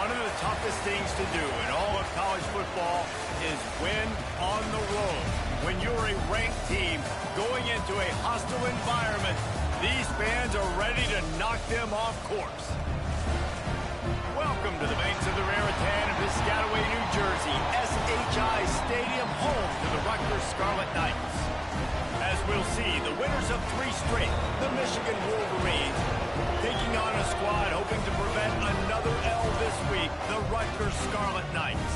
One of the toughest things to do in all of college football is win on the road. When you're a ranked team going into a hostile environment, these fans are ready to knock them off course. Welcome to the banks of the Raritan in Piscataway, New Jersey, SHI Stadium, home to the Rutgers Scarlet Knights. As we'll see, the winners of 3 straight, the Michigan Wolverines, taking on a squad hoping to prevent another L this week, the Rutgers Scarlet Knights.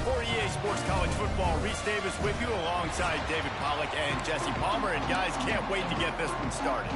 For EA Sports College Football, Reese Davis with you alongside David Pollack and Jesse Palmer. And guys, can't wait to get this one started.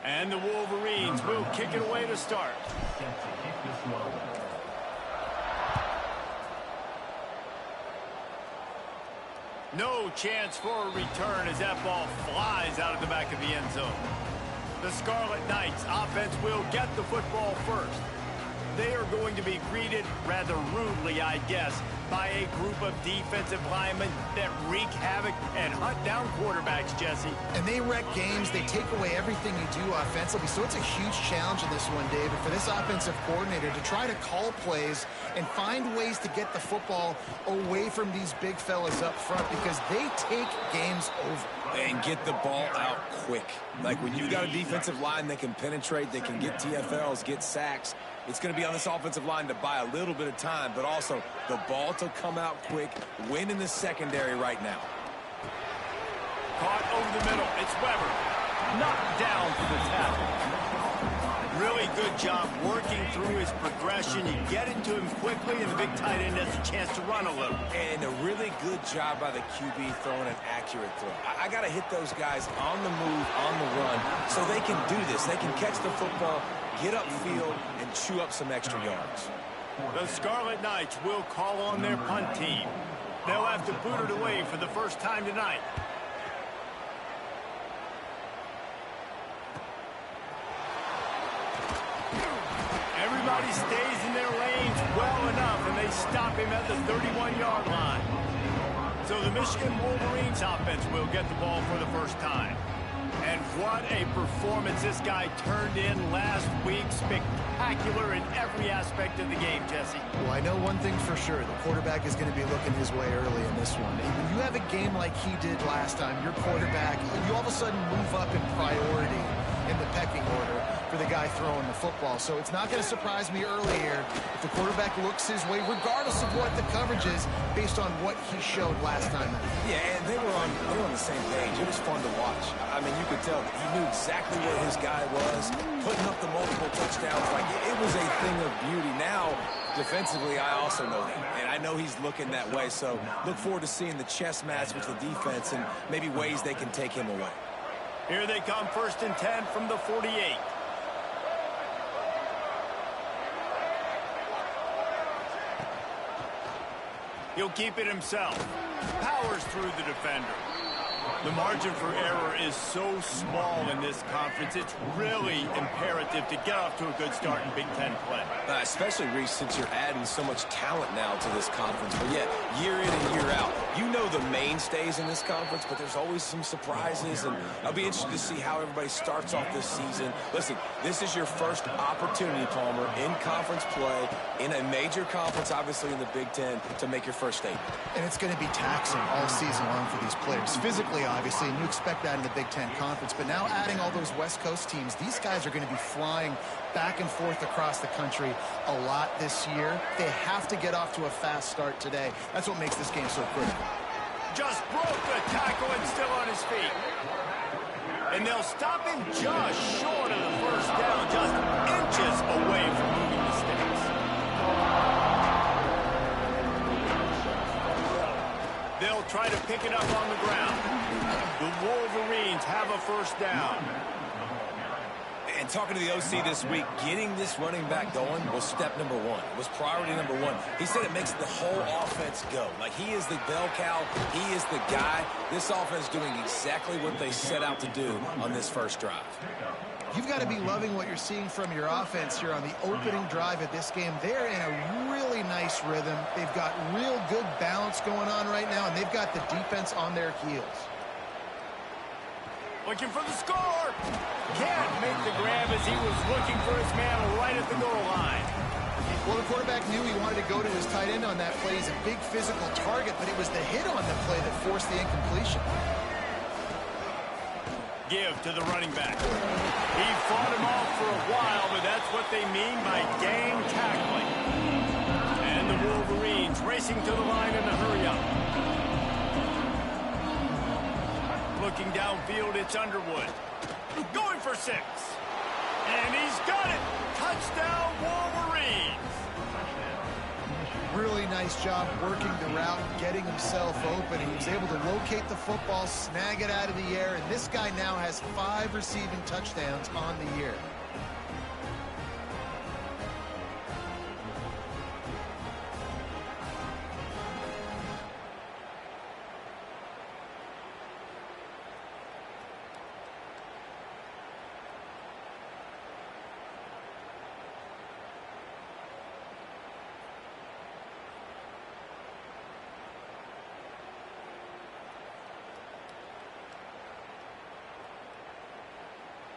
And the Wolverines will kick it away to start. No chance for a return as that ball flies out of the back of the end zone. The Scarlet Knights offense will get the football first. They are going to be greeted rather rudely, I guess, by a group of defensive linemen that wreak havoc and hunt down quarterbacks, Jesse. And they wreck games. They take away everything you do offensively. So it's a huge challenge in this one, David, for this offensive coordinator to try to call plays and find ways to get the football away from these big fellas up front because they take games over. And get the ball out quick. Like when you've got a defensive line that can penetrate, they can get TFLs, get sacks. It's going to be on this offensive line to buy a little bit of time, but also the ball to come out quick, win in the secondary right now. Caught over the middle. It's Weber. Knocked down for the tackle. Really good job working through his progression. You get it to him quickly, and the big tight end has a chance to run a little. And a really good job by the QB throwing an accurate throw. I got to hit those guys on the move, on the run, so they can do this. They can catch the football, get upfield, and chew up some extra yards. The Scarlet Knights will call on their punt team. They'll have to boot it away for the first time tonight. Everybody stays in their lanes well enough, and they stop him at the 31-yard line. So the Michigan Wolverines offense will get the ball for the first time. And what a performance this guy turned in last week. Spectacular in every aspect of the game, Jesse. Well, I know one thing for sure. The quarterback is going to be looking his way early in this one. And when you have a game like he did last time, your quarterback, you all of a sudden move up in priority in the pecking order for the guy throwing the football. So it's not going to surprise me early here if the quarterback looks his way, regardless of what the coverage is, based on what he showed last time. Yeah, and they were on the same page. It was fun to watch. I mean, you could tell that he knew exactly where his guy was, putting up the multiple touchdowns. Like, it was a thing of beauty. Now, defensively, I also know that, and I know he's looking that way. So look forward to seeing the chess match with the defense and maybe ways they can take him away. Here they come, 1st and 10 from the 48. He'll keep it himself. Powers through the defender. The margin for error is so small in this conference, it's really imperative to get off to a good start in Big Ten play. Especially, Reese, since you're adding so much talent now to this conference. But yet, year in and year out, you know the mainstays in this conference, but there's always some surprises, and I'll be interested to see how everybody starts off this season. Listen, this is your first opportunity, Palmer, in conference play, in a major conference, obviously in the Big Ten, to make your first statement. And it's going to be taxing all season long for these players. Physically, obviously, and you expect that in the Big Ten Conference. But now adding all those West Coast teams, these guys are going to be flying back and forth across the country a lot this year. They have to get off to a fast start today. That's what makes this game so critical. Just broke the tackle and still on his feet. And they'll stop him just short of the first down, just inches away from moving the sticks. They'll try to pick it up on the ground. The Wolverines have a first down. And talking to the OC this week, getting this running back going was step number one. It was priority number one. He said it makes the whole offense go. Like, he is the bell cow. He is the guy. This offense doing exactly what they set out to do on this first drive. You've got to be loving what you're seeing from your offense here on the opening drive of this game. They're in a really nice rhythm. They've got real good balance going on right now, and they've got the defense on their heels. Looking for the score. Can't make the grab as he was looking for his man right at the goal line. Well, the quarterback knew he wanted to go to his tight end on that play. He's a big physical target, but it was the hit on the play that forced the incompletion. Give to the running back. He fought him off for a while, but that's what they mean by gang tackling. And the Wolverines racing to the line in a hurry-up. Looking downfield, it's Underwood. Going for 6. And he's got it. Touchdown, Wolverines. Really nice job working the route, getting himself open. He was able to locate the football, snag it out of the air, and this guy now has 5 receiving touchdowns on the year.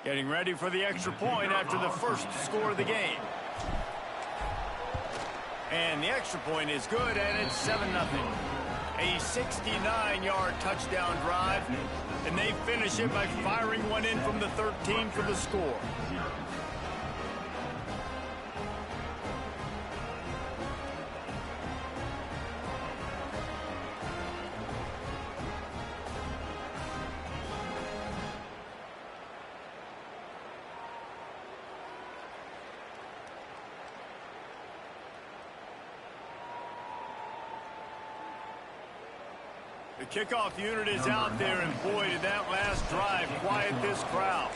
Getting ready for the extra point after the first score of the game. And the extra point is good, and it's 7-0. A 69-yard touchdown drive, and they finish it by firing one in from the 13 for the score. The kickoff unit is out there, and boy, did that last drive quiet this crowd.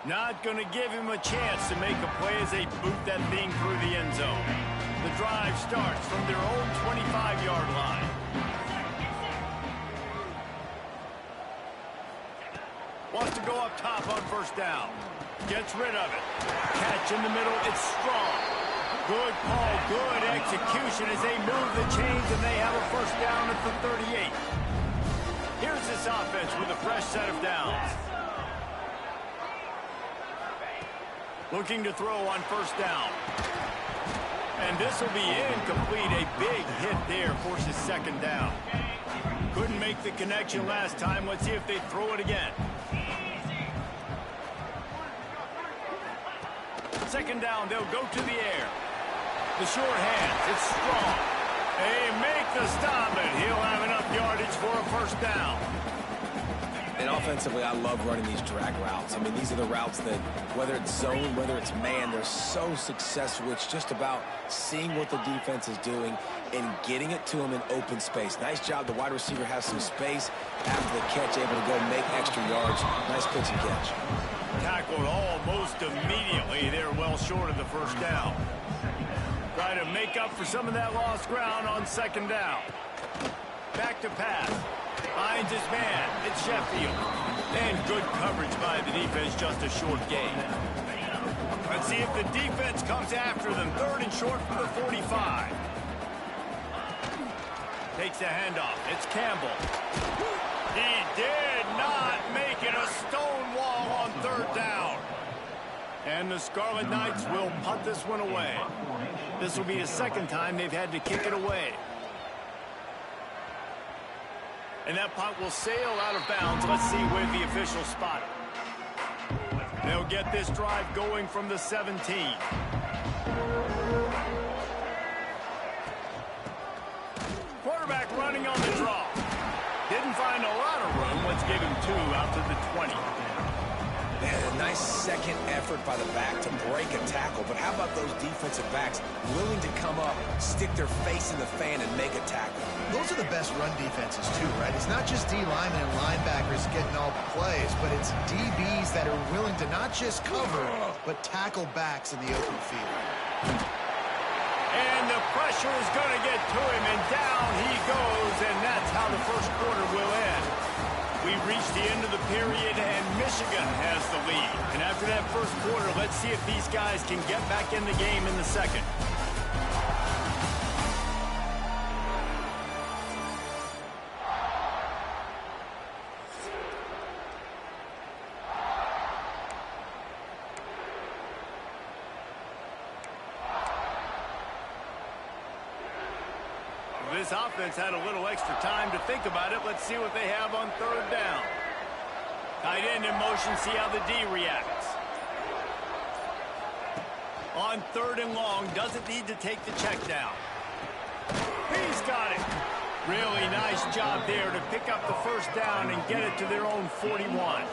Not going to give him a chance to make a play as they boot that thing through the end zone. The drive starts from their own 25-yard line. Wants to go up top on first down. Gets rid of it. Catch in the middle. It's strong. Good call, good execution as they move the chains, and they have a first down at the 38. Here's this offense with a fresh set of downs. Looking to throw on first down. And this will be incomplete. A big hit there forces second down. Couldn't make the connection last time. Let's see if they throw it again. Second down, they'll go to the air. The short hands, it's strong. They make the stop, and he'll have enough yardage for a first down. And offensively, I love running these drag routes. I mean, these are the routes that, whether it's zone, whether it's man, they're so successful. It's just about seeing what the defense is doing and getting it to them in open space. Nice job. The wide receiver has some space after the catch, able to go make extra yards. Nice pitch and catch. Tackled almost immediately. They're well short of the first down. Try to make up for some of that lost ground on second down. Back to pass. Finds his man. It's Sheffield. And good coverage by the defense, just a short gain. Let's see if the defense comes after them. Third and short for the 45. Takes a handoff. It's Campbell. He did not make it a stone wall on third down. And the Scarlet Knights will punt this one away. This will be the second time they've had to kick it away. And that punt will sail out of bounds. Let's see where the officials spot it. They'll get this drive going from the 17. Quarterback running on the draw. Didn't find a lot of room. Let's give him 2 out to the 20. A nice second effort by the back to break a tackle. But how about those defensive backs willing to come up, stick their face in the fan, and make a tackle? Those are the best run defenses, too, right? It's not just D linemen and linebackers getting all the plays, but it's DBs that are willing to not just cover, but tackle backs in the open field. And the pressure is going to get to him, and down he goes, and that's how the first quarter will end. We've reached the end of the period, and Michigan has the lead. And after that first quarter, let's see if these guys can get back in the game in the second. This offense had a little extra time to think about it. Let's see what they have on third down. Tight end in motion, see how the D reacts. On third and long, doesn't need to take the check down. He's got it. Really nice job there to pick up the first down and get it to their own 41.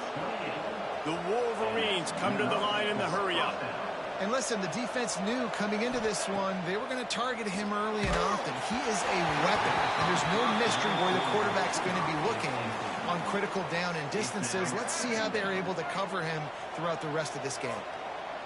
The Wolverines come to the line in the hurry-up. And listen, the defense knew coming into this one, they were going to target him early and often. He is a weapon, and there's no mystery where the quarterback's going to be looking on critical down and distances. Let's see how they're able to cover him throughout the rest of this game.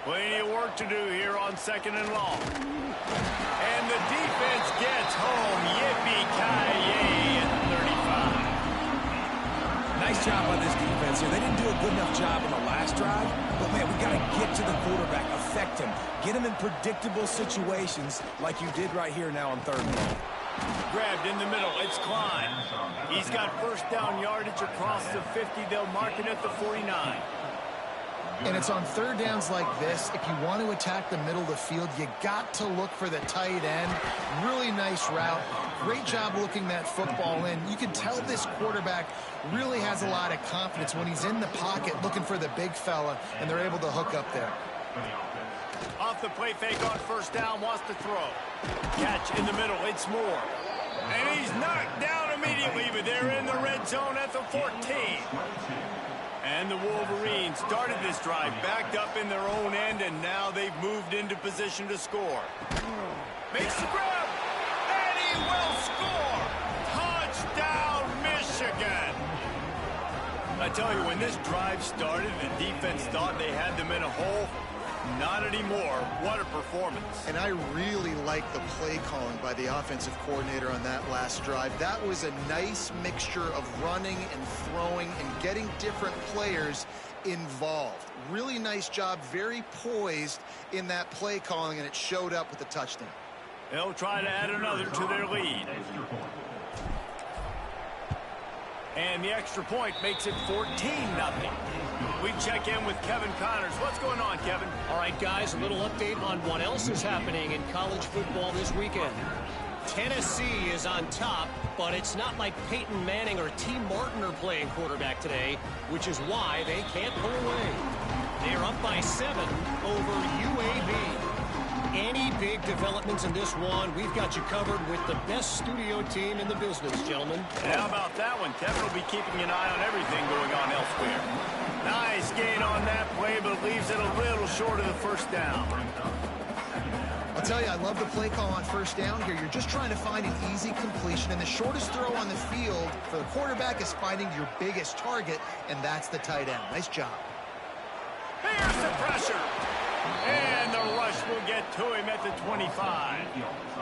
Plenty of work to do here on second and long. And the defense gets home. Yippee-ki-yay at 35. Nice job by this defense here. They didn't do a good enough job on the last drive, but, man, we got to get to the quarterback, affect him, get him in predictable situations like you did right here now on third and long. Grabbed in the middle. It's Klein. He's got first down yardage across the 50. They'll mark it at the 49. And it's on third downs like this. If you want to attack the middle of the field, you got to look for the tight end. Really nice route. Great job looking that football in. You can tell this quarterback really has a lot of confidence when he's in the pocket looking for the big fella, and they're able to hook up there. Off the play fake on first down, wants to throw. Catch in the middle, it's Moore. And he's knocked down immediately, but they're in the red zone at the 14. And the Wolverines started this drive, backed up in their own end, and now they've moved into position to score. Makes the grab, and he will score! Touchdown, Michigan! I tell you, when this drive started, the defense thought they had them in a hole. Not anymore. What a performance. And I really like the play calling by the offensive coordinator on that last drive. That was a nice mixture of running and throwing and getting different players involved. Really nice job, very poised in that play calling, and it showed up with the touchdown. They'll try to add another to their lead. And the extra point makes it 14-0. We check in with Kevin Connors. What's going on, Kevin? All right, guys, a little update on what else is happening in college football this weekend. Tennessee is on top, but it's not like Peyton Manning or T. Martin are playing quarterback today, which is why they can't pull away. They are up by 7 over UAB. any big developments in this one, we've got you covered with the best studio team in the business, gentlemen. How about that one? Kevin will be keeping an eye on everything going on elsewhere. Nice gain on that play, but leaves it a little short of the first down. I'll tell you, I love the play call on first down here. You're just trying to find an easy completion, and the shortest throw on the field for the quarterback is finding your biggest target, and that's the tight end. Nice job. Here's the pressure. And the rush will get to him at the 25.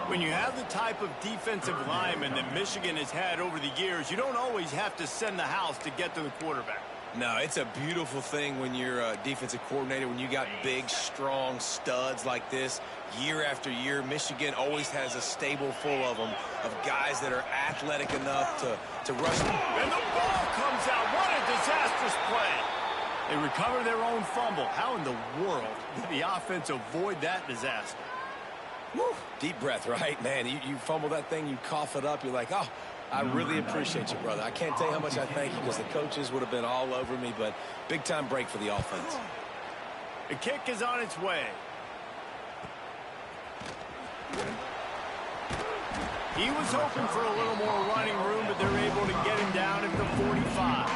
When you have the type of defensive lineman that Michigan has had over the years, you don't always have to send the house to get to the quarterback. No, it's a beautiful thing when you're a defensive coordinator, when you got big, strong studs like this. Year after year, Michigan always has a stable full of them, of guys that are athletic enough to rush them. And the ball comes out. What a disastrous play. They recover their own fumble. How in the world did the offense avoid that disaster? Woo. Deep breath, right? Man, you fumble that thing, you cough it up, you're like, oh, I really appreciate you, brother. I can't tell you how much I thank you because the coaches would have been all over me, but big-time break for the offense. The kick is on its way. He was hoping for a little more running room, but they're able to get him down at the 45.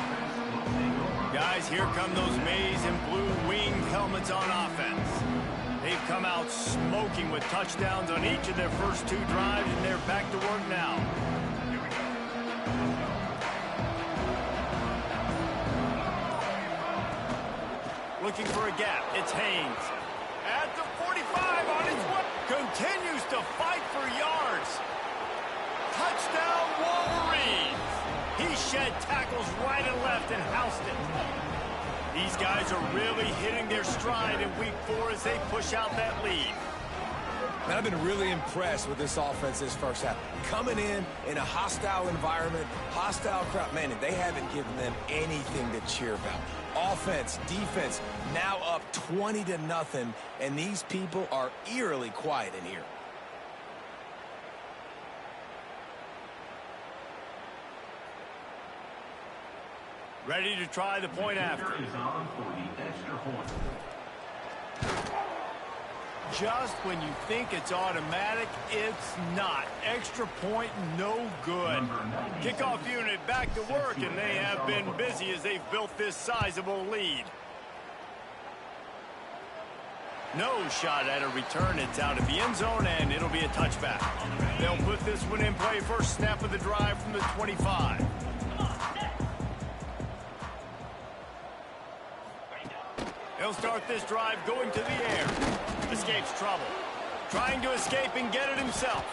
Guys, here come those maize and blue winged helmets on offense. They've come out smoking with touchdowns on each of their first 2 drives, and they're back to work now. Looking for a gap. It's Haynes. At the 45 on his way. Continues to fight for yards. Touchdown Wolverines. He shed tackles right and left and housed it. These guys are really hitting their stride in week 4 as they push out that lead. Man, I've been really impressed with this offense this first half. Coming in a hostile environment, hostile crowd. Man, they haven't given them anything to cheer about. Offense, defense, now up 20-0, and these people are eerily quiet in here. Ready to try the point after. Just when you think it's automatic, it's not. Extra point, no good. Kickoff unit back to work, and they have been busy as they've built this sizable lead. No shot at a return. It's out of the end zone, and it'll be a touchback. They'll put this one in play. First snap of the drive from the 25. He'll start this drive going to the air. Escapes trouble. Trying to escape and get it himself.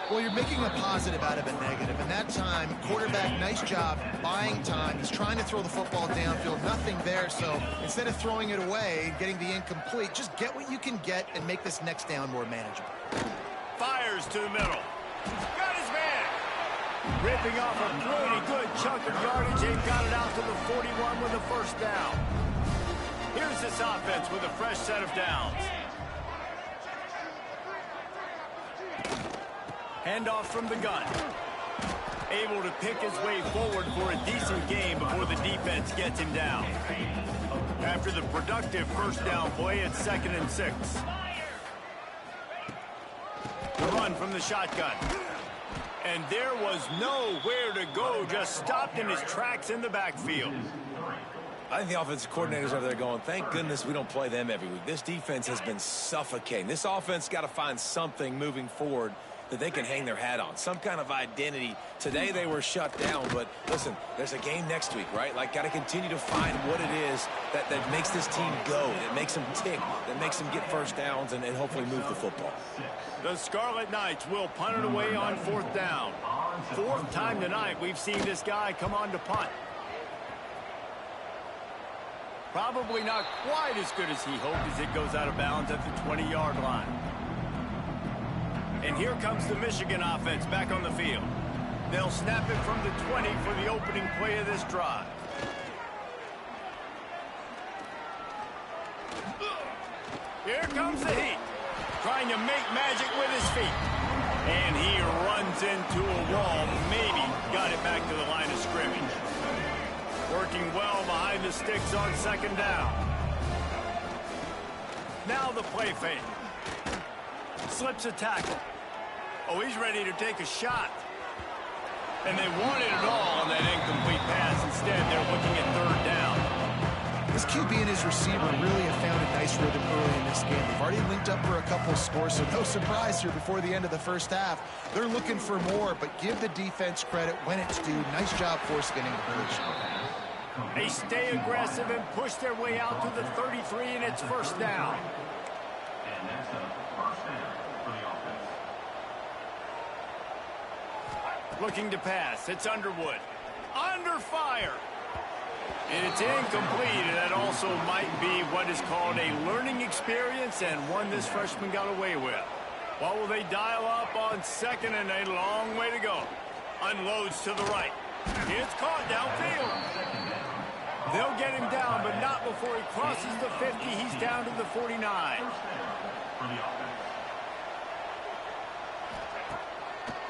Well, you're making a positive out of a negative. And that time, quarterback, nice job, buying time. He's trying to throw the football downfield. Nothing there. So instead of throwing it away, getting the incomplete, just get what you can get and make this next down more manageable. Fires to the middle. Got his man. Ripping off a pretty good chunk of yardage. They've got it out to the 41 with a first down. Here's this offense with a fresh set of downs. Handoff from the gun. Able to pick his way forward for a decent game before the defense gets him down. After the productive first down play, it's 2nd and 6. The run from the shotgun. And there was nowhere to go, just stopped in his tracks in the backfield. I think the offensive coordinators over there going, thank goodness we don't play them every week. This defense has been suffocating. This offense got to find something moving forward that they can hang their hat on, some kind of identity. Today they were shut down, but listen, there's a game next week, right? Like, got to continue to find what it is that makes this team go, that makes them tick, that makes them get first downs and hopefully move the football. The Scarlet Knights will punt it away on 4th down. 4th time tonight we've seen this guy come on to punt. Probably not quite as good as he hoped as it goes out of bounds at the 20-yard line. And here comes the Michigan offense back on the field. They'll snap it from the 20 for the opening play of this drive. Here comes the heat. Trying to make magic with his feet. And he runs into a wall. Maybe got it back to the line of scrimmage. Working well behind the sticks on 2nd down. Now the play fake. Slips a tackle. Oh, he's ready to take a shot. And they wanted it all on that incomplete pass. Instead, they're looking at third down. This QB and his receiver really have found a nice rhythm early in this game. They've already linked up for a couple of scores, so no surprise here before the end of the first half. They're looking for more, but give the defense credit when it's due. Nice job forcing getting the position. They stay aggressive and push their way out to the 33, and it's first down. And that's a first down for the offense. Looking to pass. It's Underwood. Under fire. It's incomplete, and that also might be what is called a learning experience and one this freshman got away with. What will they dial up on second, and a long way to go. Unloads to the right. It's caught downfield. They'll get him down, but not before he crosses the 50. He's down to the 49.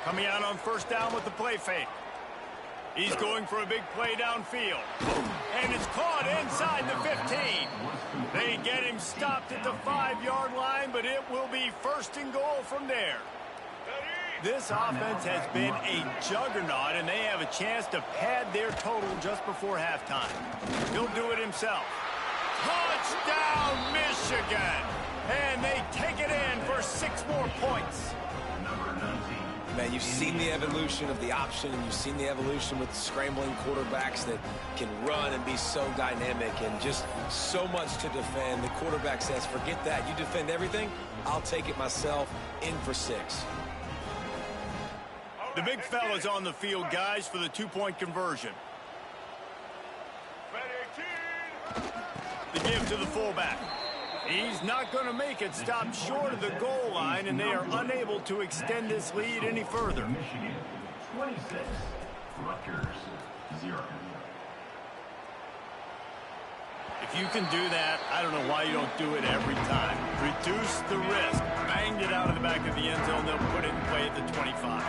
Coming out on first down with the play fake. He's going for a big play downfield. And it's caught inside the 15. They get him stopped at the 5-yard line, but it will be first and goal from there. This offense has been a juggernaut, and they have a chance to pad their total just before halftime. He'll do it himself. Touchdown, Michigan! And they take it in for 6 more points. Man, you've seen the evolution of the option, and you've seen the evolution with scrambling quarterbacks that can run and be so dynamic and just so much to defend. The quarterback says, forget that. You defend everything, I'll take it myself. In for 6. The big fella's on the field, guys, for the 2-point conversion. The give to the fullback. He's not going to make it. Stopped short of the goal line, and they are unable to extend this lead any further. Michigan 26, Rutgers 0. If you can do that, I don't know why you don't do it every time. Reduce the risk. Banged it out of the back of the end zone. They'll put it in play at the 25.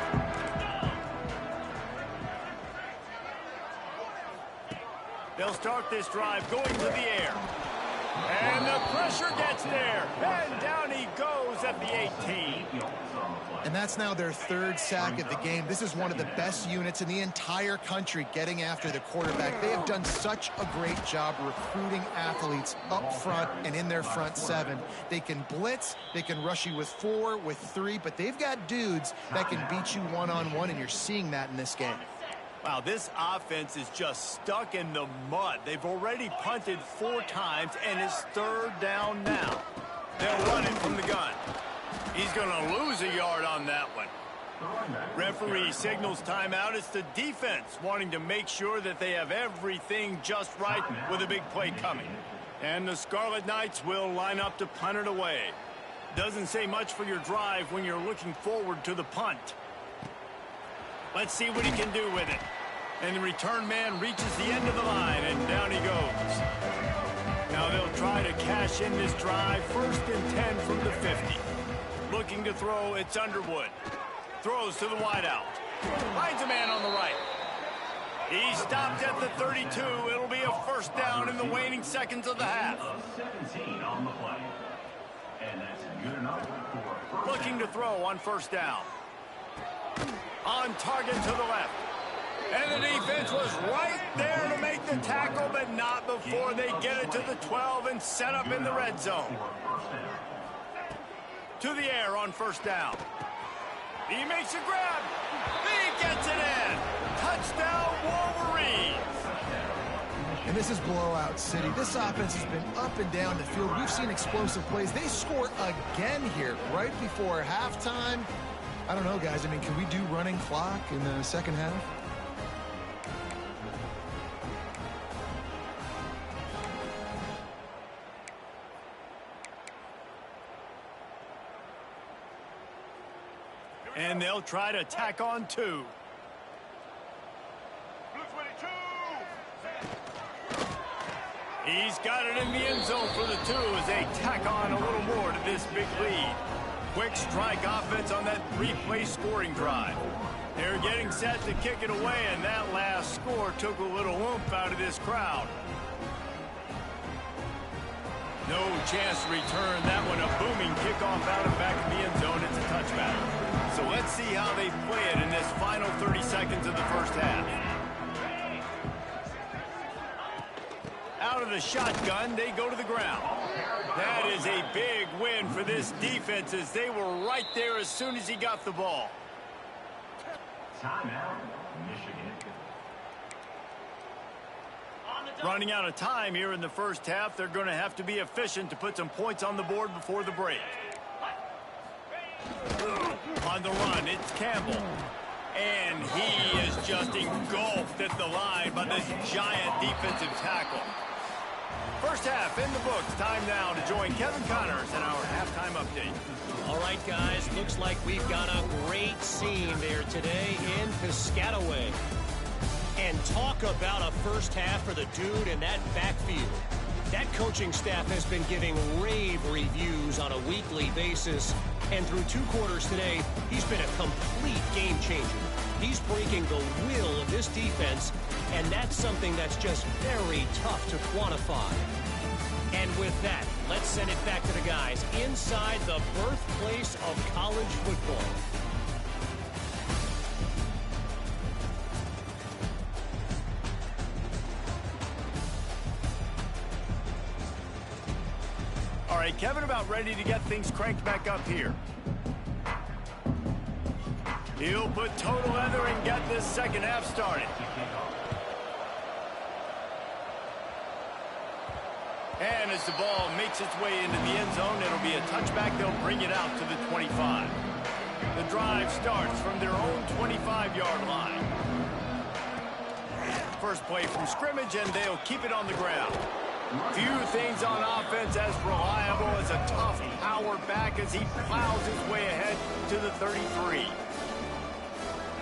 They'll start this drive going to the air. And the pressure gets there. And down he goes at the 18. And that's now their 3rd sack of the game. This is one of the best units in the entire country getting after the quarterback. They have done such a great job recruiting athletes up front and in their front 7. They can blitz, they can rush you with 4, with 3, but they've got dudes that can beat you one-on-one, and you're seeing that in this game. Wow, this offense is just stuck in the mud. They've already punted 4 times, and it's 3rd down now. They'll run it from the gun. He's going to lose a yard on that one. Referee signals timeout. It's the defense wanting to make sure that they have everything just right with a big play coming. And the Scarlet Knights will line up to punt it away. Doesn't say much for your drive when you're looking forward to the punt. Let's see what he can do with it. And the return man reaches the end of the line, and down he goes. Now they'll try to cash in this drive. 1st and 10 from the 50. Looking to throw, it's Underwood. Throws to the wideout. Finds a man on the right. He stopped at the 32. It'll be a first down in the waning seconds of the half. 17 on the play. And that's good enough for Looking to throw on first down. On target to the left. And the defense was right there to make the tackle, but not before they get it to the 12 and set up in the red zone. To the air on first down. He makes a grab. He gets it in. Touchdown, Wolverines. And this is blowout city. This offense has been up and down the field. We've seen explosive plays. They score again here right before halftime. I don't know, guys. I mean, can we do running clock in the second half? And they'll try to tack on 2. He's got it in the end zone for the 2 as they tack on a little more to this big lead. Quick strike offense on that 3-play scoring drive. They're getting set to kick it away, and that last score took a little oomph out of this crowd. No chance to return that one. A booming kickoff out of the back of the end zone. So let's see how they play it in this final 30 seconds of the first half. Out of the shotgun, they go to the ground. That is a big win for this defense as they were right there as soon as he got the ball. Timeout, Michigan. Running out of time here in the first half. They're going to have to be efficient to put some points on the board before the break. On the run, it's Campbell. And he is just engulfed at the line by this giant defensive tackle. First half in the books. Time now to join Kevin Connors in our halftime update. All right, guys, looks like we've got a great scene there today in Piscataway. And talk about a first half for the dude in that backfield. That coaching staff has been giving rave reviews on a weekly basis. And through 2 quarters today, he's been a complete game changer. He's breaking the will of this defense, and that's something that's just very tough to quantify. And with that, let's send it back to the guys inside the birthplace of college football. All right, Kevin, about ready to get things cranked back up here. He'll put total leather and get this second half started. And as the ball makes its way into the end zone, it'll be a touchback. They'll bring it out to the 25. The drive starts from their own 25-yard line. First play from scrimmage, and they'll keep it on the ground. Few things on offense as reliable as a tough power back as he plows his way ahead to the 33.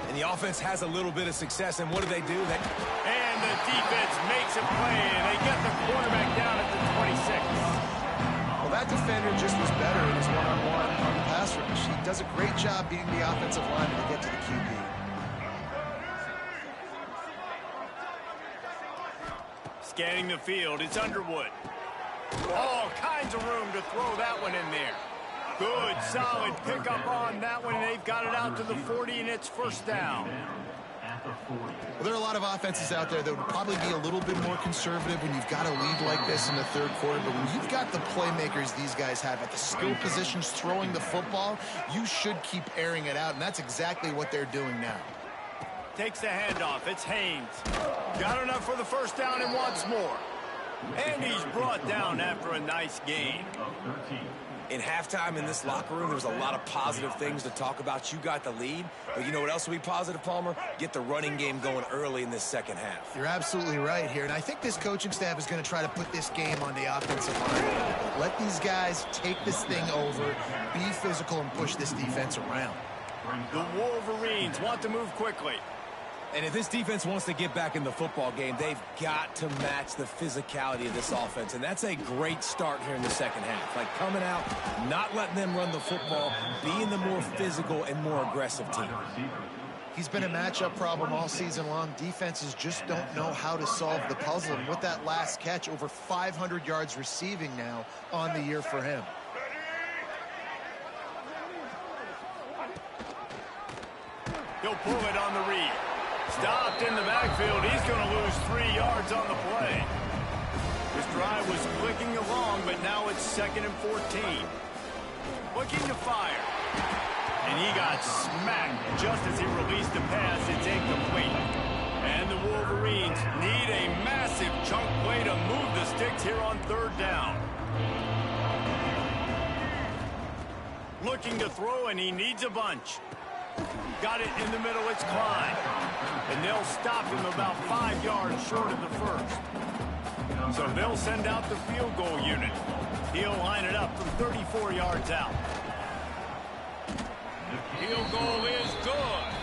And the offense has a little bit of success, and what do? And the defense makes a play, and they get the quarterback down at the 26. Well, that defender just was better in his one-on-one on the pass rush. He does a great job being the offensive lineman to get to the QB. Scanning the field, it's Underwood. All kinds of room to throw that one in there. Good, solid pickup on that one, and they've got it out to the 40, and it's first down. Well, there are a lot of offenses out there that would probably be a little bit more conservative when you've got a lead like this in the third quarter, but when you've got the playmakers these guys have at the skill positions throwing the football, you should keep airing it out, and that's exactly what they're doing now. Takes the handoff. It's Haynes. Got enough for the first down and wants more. And he's brought down after a nice gain. In halftime in this locker room, there's a lot of positive things to talk about. You got the lead, but you know what else will be positive, Palmer? Get the running game going early in this second half. You're absolutely right here, and I think this coaching staff is going to try to put this game on the offensive line. Let these guys take this thing over, be physical, and push this defense around. The Wolverines want to move quickly. And if this defense wants to get back in the football game, they've got to match the physicality of this offense. And that's a great start here in the second half. Like coming out, not letting them run the football, being the more physical and more aggressive team. He's been a matchup problem all season long. Defenses just don't know how to solve the puzzle. And with that last catch, over 500 yards receiving now on the year for him. He'll pull it on the read. Stopped in the backfield. He's going to lose 3 yards on the play. This drive was clicking along, but now it's 2nd and 14. Looking to fire. And he got smacked just as he released the pass. It's incomplete. And the Wolverines need a massive chunk play to move the sticks here on 3rd down. Looking to throw, and he needs a bunch. Got it in the middle, it's Klein. And they'll stop him about 5 yards short of the first. So they'll send out the field goal unit. He'll line it up from 34 yards out. Field goal is good.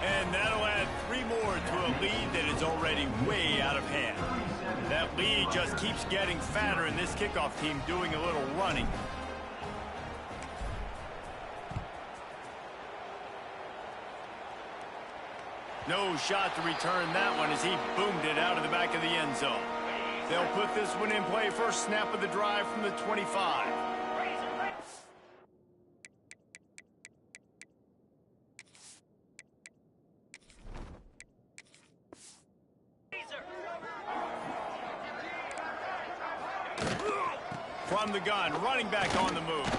And that'll add 3 more to a lead that is already way out of hand. That lead just keeps getting fatter, and this kickoff team doing a little running. No shot to return that one as he boomed it out of the back of the end zone. They'll put this one in play. First snap of the drive from the 25. From the gun, running back on the move.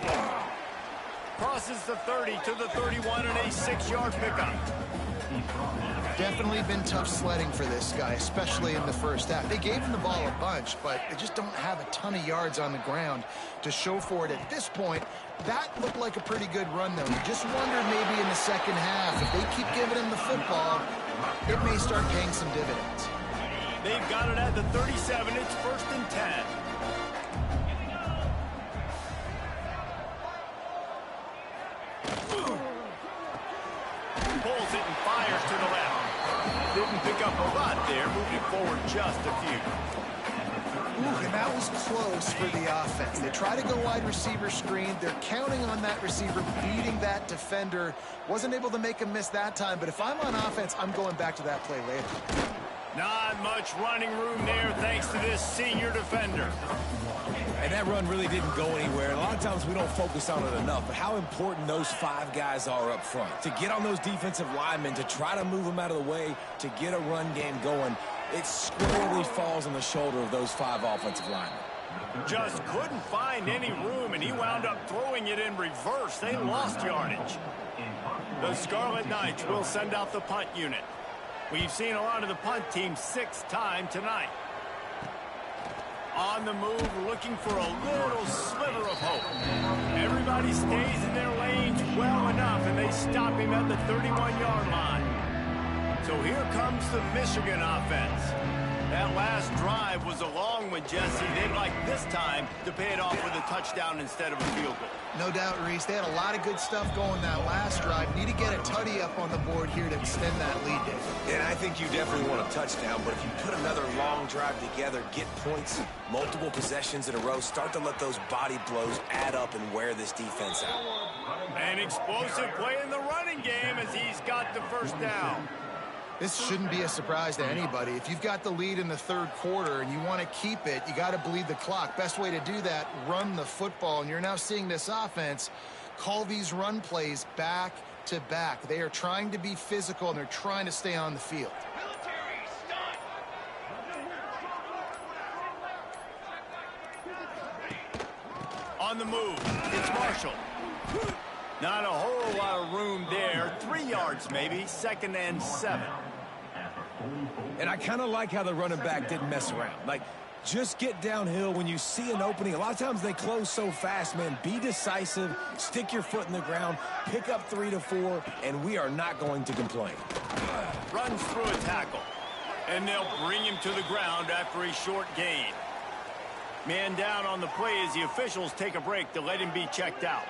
Crosses the 30 to the 31 and a 6-yard pickup. Definitely been tough sledding for this guy, especially in the first half. They gave him the ball a bunch, but they just don't have a ton of yards on the ground to show for it at this point. That looked like a pretty good run, though. You just wonder maybe in the second half, if they keep giving him the football, it may start paying some dividends. They've got it at the 37. It's 1st and 10. Pulls it and fires to the left. Didn't pick up a lot there, moving forward just a few. Ooh, and that was close for the offense. They try to go wide receiver screen. They're counting on that receiver beating that defender. Wasn't able to make him miss that time, but if I'm on offense, I'm going back to that play later. Not much running room there thanks to this senior defender. And that run really didn't go anywhere. A lot of times we don't focus on it enough, but how important those 5 guys are up front. To get on those defensive linemen, to try to move them out of the way, to get a run game going, it squarely falls on the shoulder of those 5 offensive linemen. Just couldn't find any room, and he wound up throwing it in reverse. They lost yardage. The Scarlet Knights will send out the punt unit. We've seen a lot of the punt team 6 times tonight. On the move, looking for a little sliver of hope. Everybody stays in their lanes well enough, and they stop him at the 31-yard line. So here comes the Michigan offense. That last drive was a long one, Jesse. They'd like this time to pay it off with a touchdown instead of a field goal. No doubt, Reese. They had a lot of good stuff going that last drive. Need to get a tutty up on the board here to extend that lead, Dave. And I think you definitely want a touchdown, but if you put another long drive together, get points, multiple possessions in a row, start to let those body blows add up and wear this defense out. An explosive play in the running game as he's got the first down. This shouldn't be a surprise to anybody. If you've got the lead in the 3rd quarter and you want to keep it, you got to bleed the clock. Best way to do that, run the football. And you're now seeing this offense call these run plays back to back. They are trying to be physical, and they're trying to stay on the field. On the move, it's Marshall. Not a whole lot of room there. 3 yards maybe, 2nd and 7. And I kind of like how the running back didn't mess around. Like, just get downhill when you see an opening. A lot of times they close so fast, man. Be decisive, stick your foot in the ground, pick up 3 to 4, and we are not going to complain. Runs through a tackle, and they'll bring him to the ground after a short gain. Man down on the play as the officials take a break to let him be checked out.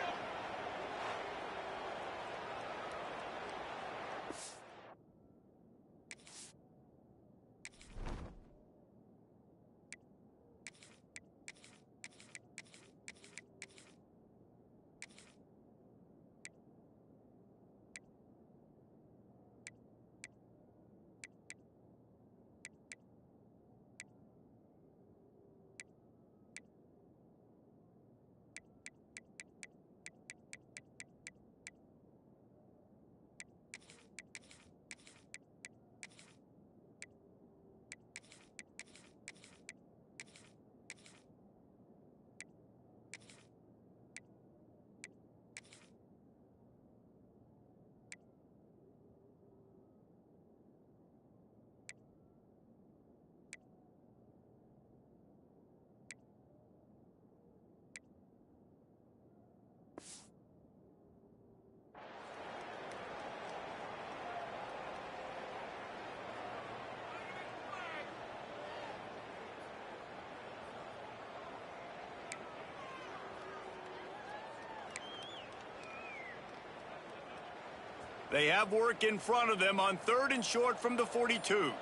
They have work in front of them on 3rd and short from the 42.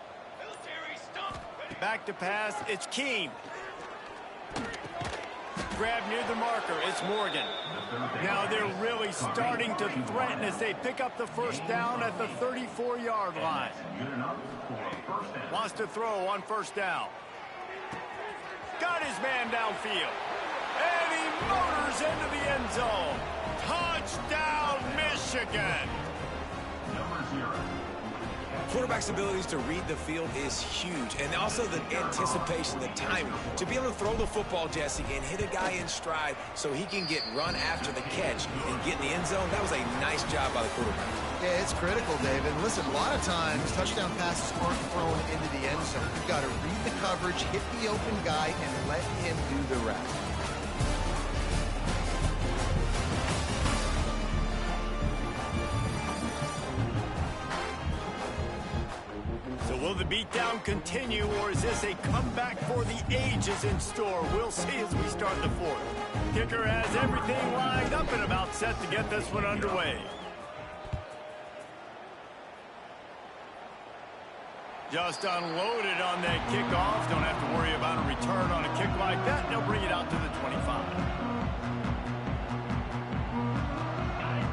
Back to pass, it's Keene. Grab near the marker, it's Morgan. Now they're really starting to threaten as they pick up the first down at the 34-yard line. Wants to throw on first down. Got his man downfield. And he motors into the end zone. Touchdown, Michigan! quarterback's abilities to read the field is huge, and also the anticipation, the timing. To be able to throw the football, Jesse, and hit a guy in stride so he can get run after the catch and get in the end zone, that was a nice job by the quarterback. Yeah, it's critical, David. Listen, a lot of times, touchdown passes aren't thrown into the end zone. You've got to read the coverage, hit the open guy, and let him do the rest. So will the beatdown continue, or is this a comeback for the ages in store? We'll see as we start the fourth. Kicker has everything lined up and about set to get this one underway. Just unloaded on that kickoff. Don't have to worry about a return on a kick like that. They'll bring it out to the 25.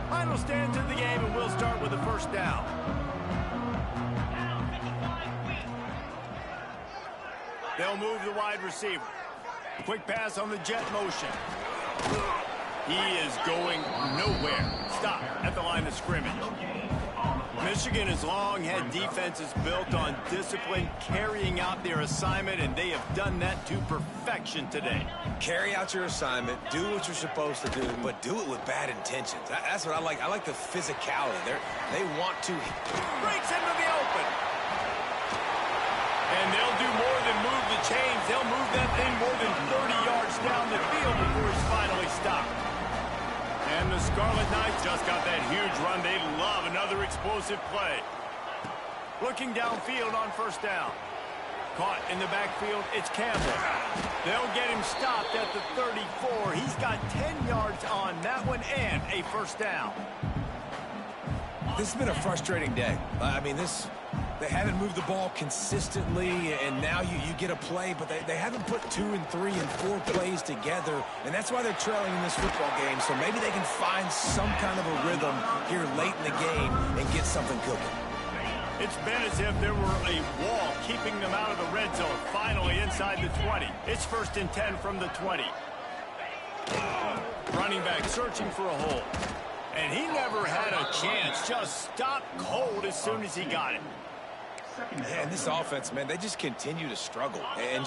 Final stands of the game, and we'll start with the first down. They'll move the wide receiver. Quick pass on the jet motion. He is going nowhere. Stop at the line of scrimmage. Michigan has long had defenses built on discipline, carrying out their assignment, and they have done that to perfection today. Carry out your assignment, do what you're supposed to do, but do it with bad intentions. That's what I like. I like the physicality. They want to. Breaks into the open. And they'll do more than move the chains. They'll move that thing more than 30 yards down the field before he's finally stopped. And the Scarlet Knights just got that huge run. They love another explosive play. Looking downfield on first down. Caught in the backfield, it's Campbell. They'll get him stopped at the 34. He's got 10 yards on that one and a first down. This has been a frustrating day. I mean, they haven't moved the ball consistently, and now you get a play, but they haven't put 2 and 3 and 4 plays together, and that's why they're trailing in this football game. So maybe they can find some kind of a rhythm here late in the game and get something cooking. It's been as if there were a wall keeping them out of the red zone. Finally inside the 20. It's 1st and 10 from the 20. Running back searching for a hole. And he never had a chance. Just stopped cold as soon as he got it. And this offense, man, they just continue to struggle. And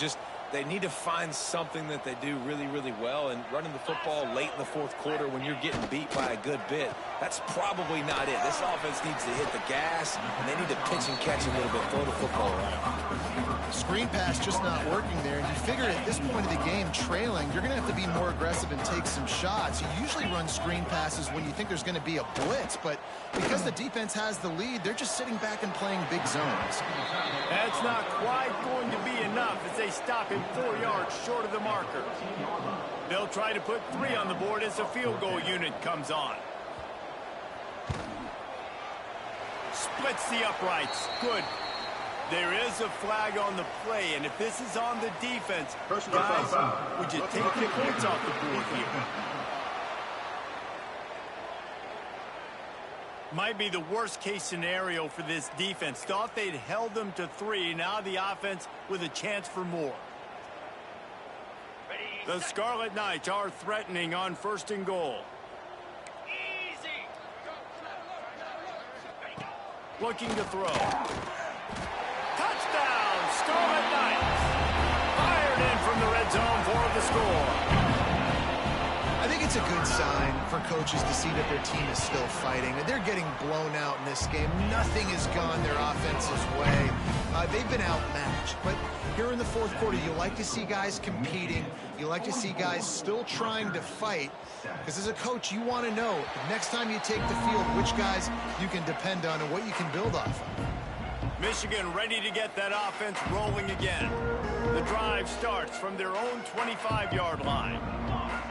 they need to find something that they do really, really well. And running the football late in the fourth quarter when you're getting beat by a good bit, that's probably not it. This offense needs to hit the gas, and they need to pitch and catch a little bit, throw the football around. Screen pass just not working there. And you figure at this point of the game, trailing, you're going to have to be more aggressive and take some shots. You usually run screen passes when you think there's going to be a blitz, but because the defense has the lead, they're just sitting back and playing big zones. That's not quite going to be enough as they stop him 4 yards short of the marker. They'll try to put 3 on the board as the field goal unit comes on. Splits the uprights. Good. There is a flag on the play, and if this is on the defense, guys, would you take the points off the board here? Might be the worst-case scenario for this defense. Thought they'd held them to 3. Now the offense with a chance for more. The Scarlet Knights are threatening on 1st and goal. Looking to throw. Touchdown, Scarlet Knights. Fired in from the red zone for the score. I think it's a good sign for coaches to see that their team is still fighting. They're getting blown out in this game. Nothing has gone their offense's way. They've been outmatched. But here in the fourth quarter, you like to see guys competing. You like to see guys still trying to fight. Because as a coach, you want to know next time you take the field which guys you can depend on and what you can build off of. Michigan ready to get that offense rolling again. The drive starts from their own 25-yard line.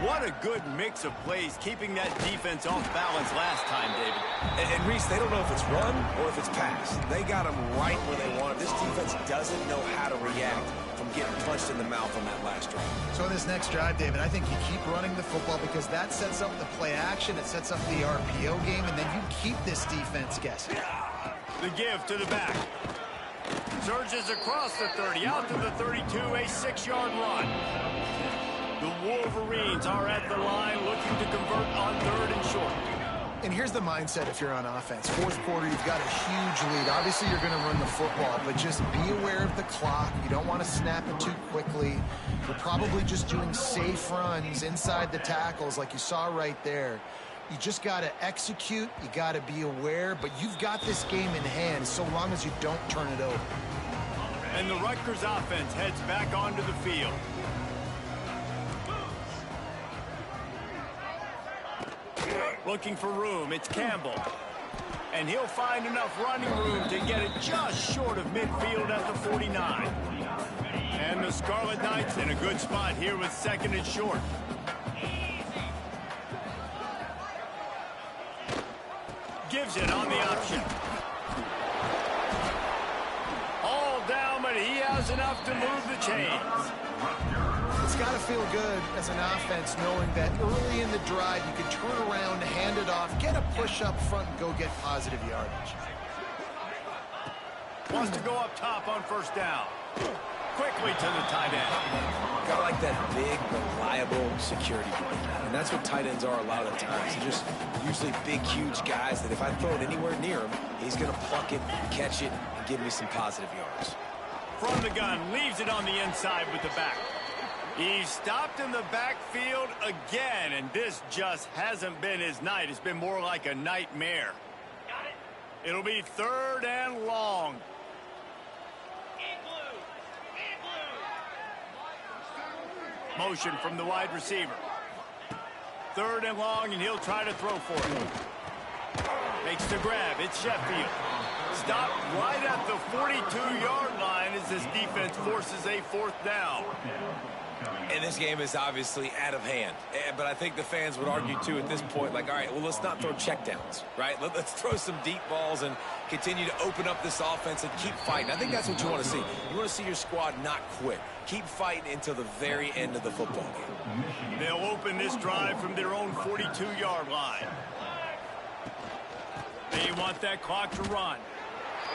What a good mix of plays, keeping that defense off balance last time, David. And Reese, they don't know if it's run or if it's pass. They got them right where they want it. This defense doesn't know how to react from getting punched in the mouth on that last drive. So in this next drive, David, I think you keep running the football because that sets up the play action, it sets up the RPO game, and then you keep this defense guessing. The give to the back. Surges across the 30, out to the 32, a 6-yard run. The Wolverines are at the line looking to convert on 3rd and short. And here's the mindset if you're on offense. Fourth quarter, you've got a huge lead. Obviously, you're going to run the football, but just be aware of the clock. You don't want to snap it too quickly. You're probably just doing safe runs inside the tackles like you saw right there. You just got to execute. You got to be aware, but you've got this game in hand so long as you don't turn it over. And the Rutgers offense heads back onto the field. Looking for room, it's Campbell. And he'll find enough running room to get it just short of midfield at the 49. And the Scarlet Knights in a good spot here with second and short. Gives it on the option. All down, but he has enough to move the chains. It's got to feel good as an offense knowing that early in the drive you can turn around, hand it off, get a push up front, and go get positive yardage. Wants to go up top on first down. Quickly to the tight end. Got like that big, reliable security blanket. And that's what tight ends are a lot of the times. They're just usually big, huge guys that if I throw it anywhere near him, he's going to pluck it, catch it, and give me some positive yards. From the gun, leaves it on the inside with the back. He's stopped in the backfield again, and this just hasn't been his night. It's been more like a nightmare. It'll be third and long. Motion from the wide receiver. Third and long, and he'll try to throw for it. Makes the grab. It's Sheffield. Stopped right at the 42-yard line as this defense forces a fourth down. And this game is obviously out of hand. But I think the fans would argue, too, at this point, like, all right, well, let's not throw checkdowns, right? Let's throw some deep balls and continue to open up this offense and keep fighting. I think that's what you want to see. You want to see your squad not quit. Keep fighting until the very end of the football game. They'll open this drive from their own 42-yard line. They want that clock to run.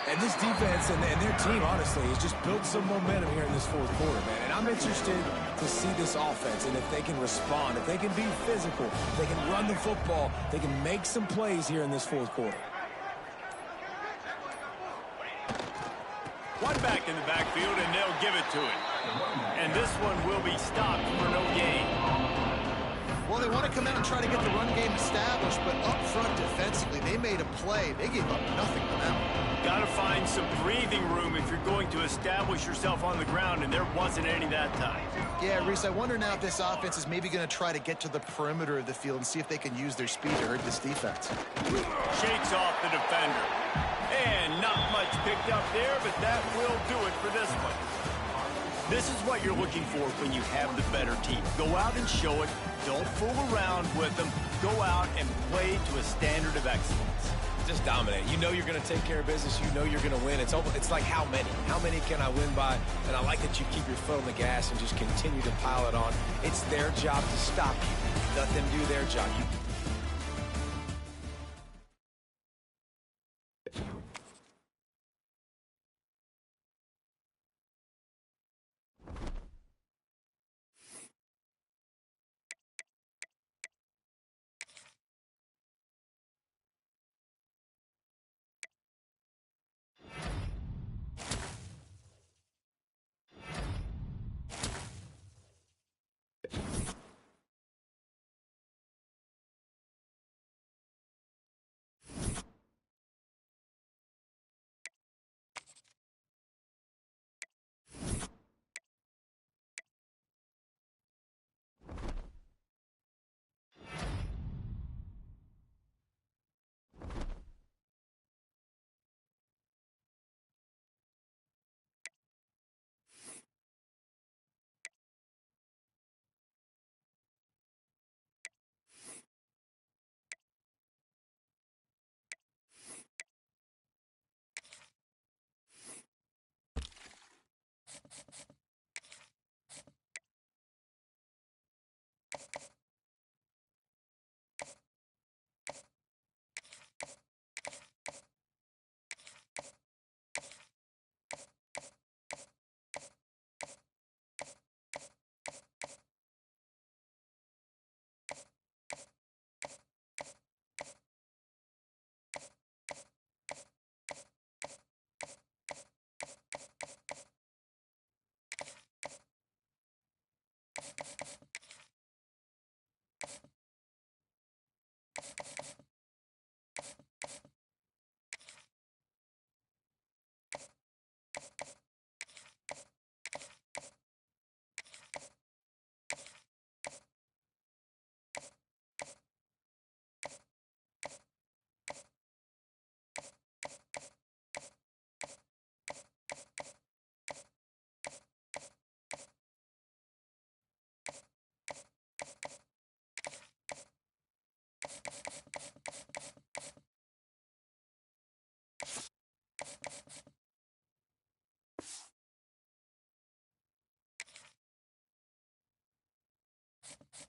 And this defense and their team, honestly, has just built some momentum here in this fourth quarter, man. And I'm interested to see this offense and if they can respond, if they can be physical, if they can run the football, they can make some plays here in this fourth quarter. One back in the backfield, and they'll give it to him. And this one will be stopped for no gain. Well, they want to come out and try to get the run game established, but up front defensively, they made a play. They gave up nothing to them. Got to find some breathing room if you're going to establish yourself on the ground, and there wasn't any that time. Yeah, Reese, I wonder now if this offense is maybe going to try to get to the perimeter of the field and see if they can use their speed to hurt this defense. Shakes off the defender. And not much picked up there, but that will do it for this one. This is what you're looking for when you have the better team. Go out and show it. Don't fool around with them. Go out and play to a standard of excellence. Just dominate. You know you're going to take care of business. You know you're going to win. It's like how many? How many can I win by? And I like that you keep your foot on the gas and just continue to pile it on. It's their job to stop you. Let them do their job. you